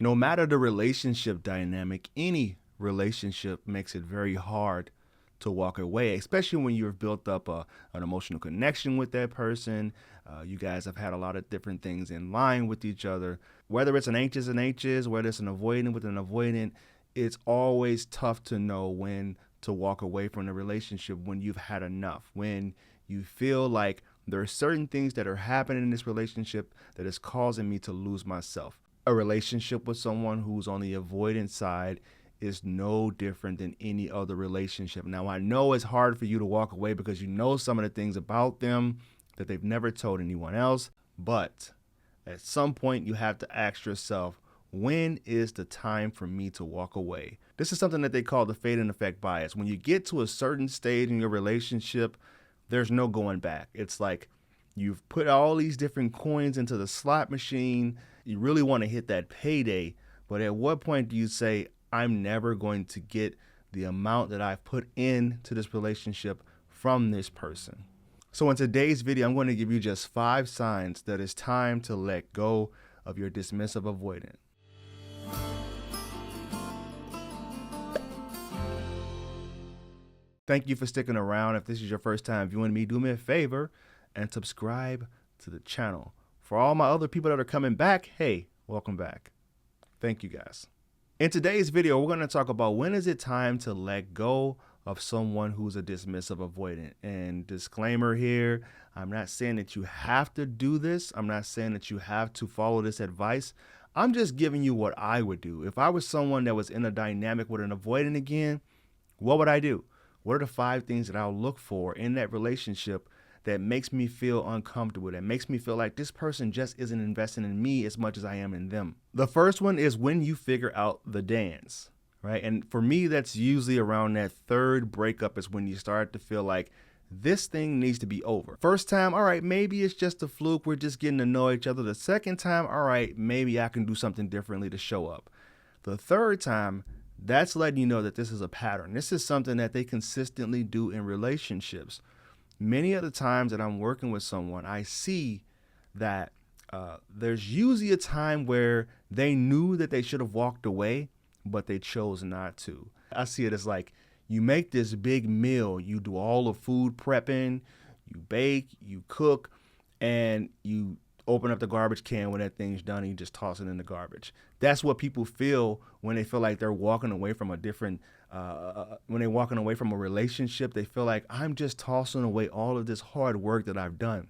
No matter the relationship dynamic, any relationship makes it very hard to walk away, especially when you've built up an emotional connection with that person. You guys have had a lot of different things in line with each other. Whether it's an anxious, whether it's an avoidant with an avoidant, it's always tough to know when to walk away from the relationship when you've had enough, when you feel like there are certain things that are happening in this relationship that is causing me to lose myself. A relationship with someone who's on the avoidant side is no different than any other relationship. Now, I know it's hard for you to walk away because you know some of the things about them that they've never told anyone else, but at some point you have to ask yourself, when is the time for me to walk away? This is something that they call the fade and effect bias. When you get to a certain stage in your relationship, there's no going back. It's like you've put all these different coins into the slot machine. You really want to hit that payday, but at what point do you say, I'm never going to get the amount that I've put into this relationship from this person? So in today's video, I'm going to give you just 5 signs that it's time to let go of your dismissive avoidant. Thank you for sticking around. If this is your first time viewing me, do me a favor and subscribe to the channel. For all my other people that are coming back, hey, welcome back. Thank you guys. In today's video, we're going to talk about when is it time to let go of someone who's a dismissive avoidant. And disclaimer here, I'm not saying that you have to do this. I'm not saying that you have to follow this advice. I'm just giving you what I would do. If I was someone that was in a dynamic with an avoidant again, what would I do? What are the 5 things that I'll look for in that relationship that makes me feel uncomfortable, that makes me feel like this person just isn't investing in me as much as I am in them? The first one is when you figure out the dance, right? And for me, that's usually around that 3rd breakup is when you start to feel like this thing needs to be over. First time, all right, maybe it's just a fluke. We're just getting to know each other. The second time, all right, maybe I can do something differently to show up. The 3rd time, that's letting you know that this is a pattern. This is something that they consistently do in relationships. Many of the times that I'm working with someone, I see that there's usually a time where they knew that they should have walked away, but they chose not to. I see it as like you make this big meal, you do all the food prepping, you bake, you cook, and you open up the garbage can when that thing's done and you just toss it in the garbage. That's what people feel when they feel like they're walking away from a different, when they're walking away from a relationship. They feel like I'm just tossing away all of this hard work that I've done.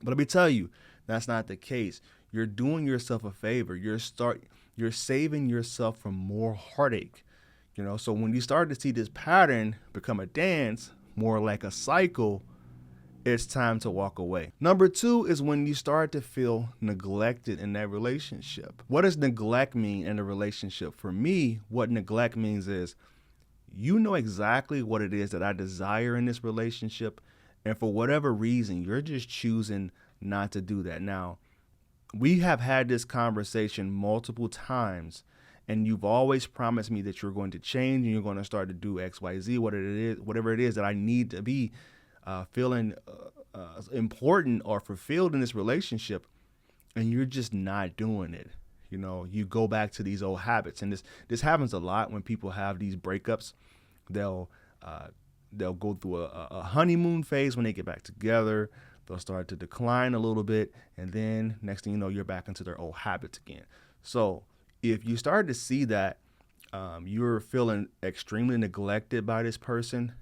But let me tell you, that's not the case. You're doing yourself a favor. You're saving yourself from more heartache. So when you start to see this pattern become a dance, more like a cycle, it's time to walk away. Number 2 is when you start to feel neglected in that relationship. What does neglect mean in a relationship? For me, what neglect means is you know exactly what it is that I desire in this relationship, and for whatever reason, you're just choosing not to do that. Now, we have had this conversation multiple times, and you've always promised me that you're going to change and you're going to start to do X, Y, Z, whatever it is that I need to be feeling important or fulfilled in this relationship, and you're just not doing it. You go back to these old habits, and this happens a lot when people have these breakups. They'll go through a honeymoon phase. When they get back together, they'll start to decline a little bit, and then next thing you know, you're back into their old habits again. So if you start to see that you're feeling extremely neglected by this person,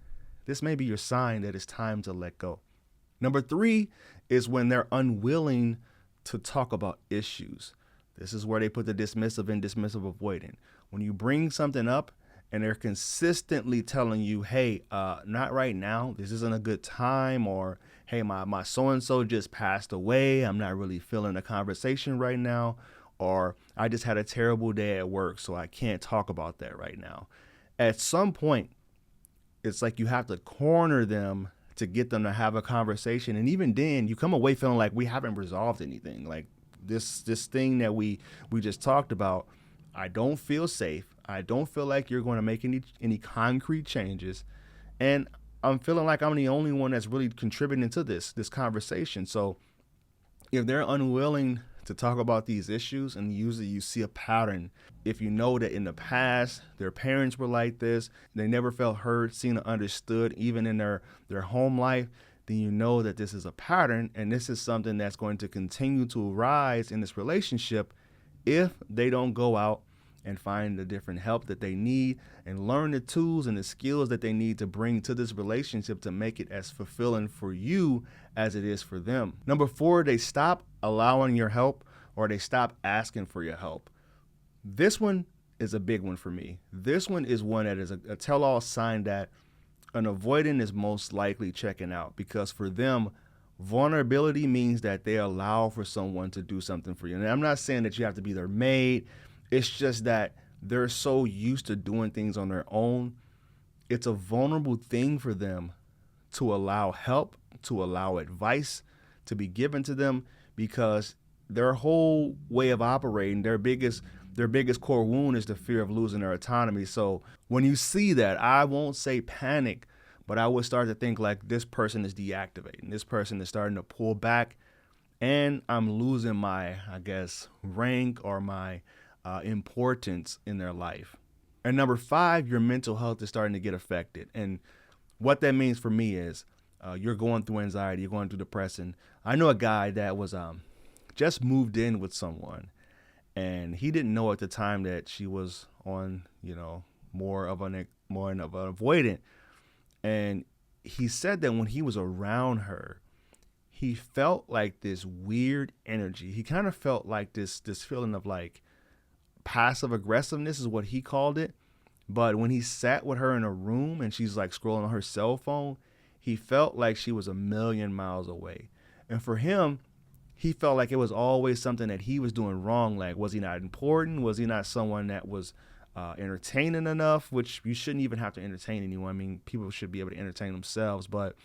this may be your sign that it's time to let go. Number 3 is when they're unwilling to talk about issues. This is where they put the dismissive and dismissive avoidant. When you bring something up and they're consistently telling you, hey, not right now, this isn't a good time, or hey, my so-and-so just passed away, I'm not really feeling the conversation right now, or I just had a terrible day at work, so I can't talk about that right now. At some point, it's like you have to corner them to get them to have a conversation. And even then, you come away feeling like we haven't resolved anything. Like this thing that we just talked about, I don't feel safe. I don't feel like you're going to make any concrete changes. And I'm feeling like I'm the only one that's really contributing to this conversation. So if they're unwilling to talk about these issues, and usually you see a pattern. If you know that in the past their parents were like this, they never felt heard, seen, or understood, even in their home life, then you know that this is a pattern, and this is something that's going to continue to rise in this relationship if they don't go out and find the different help that they need and learn the tools and the skills that they need to bring to this relationship to make it as fulfilling for you as it is for them. Number 4, they stop allowing your help, or they stop asking for your help. This one is a big one for me. This one is one that is a tell-all sign that an avoidant is most likely checking out, because for them, vulnerability means that they allow for someone to do something for you. And I'm not saying that you have to be their maid. It's just that they're so used to doing things on their own. It's a vulnerable thing for them to allow help, to allow advice to be given to them, because their whole way of operating, their biggest core wound is the fear of losing their autonomy. So when you see that, I won't say panic, but I would start to think like, this person is deactivating. This person is starting to pull back, and I'm losing my, I guess, rank or my importance in their life. And number 5, your mental health is starting to get affected. And what that means for me is you're going through anxiety, you're going through depression. I know a guy that was just moved in with someone, and he didn't know at the time that she was on, more of an avoidant. And he said that when he was around her, he felt like this weird energy. He kind of felt like this feeling of like passive aggressiveness is what he called it. But when he sat with her in a room and she's like scrolling on her cell phone, he felt like she was a million miles away. And for him, he felt like it was always something that he was doing wrong. Like, was he not important? Was he not someone that was entertaining enough? Which you shouldn't even have to entertain anyone. I mean, people should be able to entertain themselves. But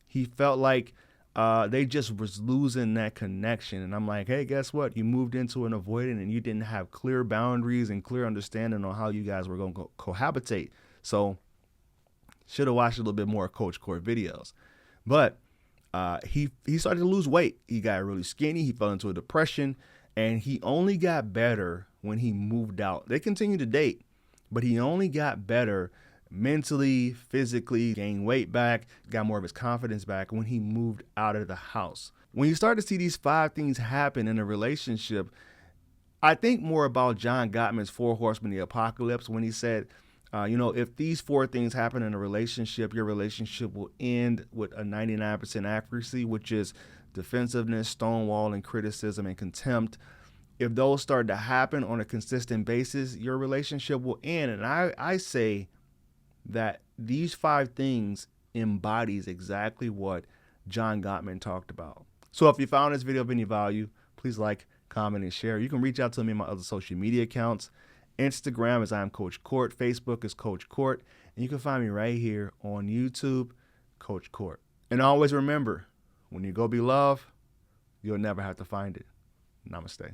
he felt like they just was losing that connection. And I'm like, hey, guess what? You moved into an avoidant and you didn't have clear boundaries and clear understanding on how you guys were going to cohabitate. So should have watched a little bit more Coach Court videos. But he started to lose weight. He got really skinny. He fell into a depression, and he only got better when he moved out. They continued to date, but he only got better mentally, physically, gained weight back, got more of his confidence back when he moved out of the house. When you start to see these 5 things happen in a relationship, I think more about John Gottman's 4 Horsemen of the Apocalypse, when he said, if these 4 things happen in a relationship, your relationship will end with a 99% accuracy, which is defensiveness, stonewalling, criticism, and contempt. If those start to happen on a consistent basis, your relationship will end. And I say that these 5 things embodies exactly what John Gottman talked about. So if you found this video of any value, please like, comment, and share. You can reach out to me on my other social media accounts. Instagram is I'm Coach Court. Facebook is Coach Court. And you can find me right here on YouTube, Coach Court. And always remember, when you go be loved, you'll never have to find it. Namaste.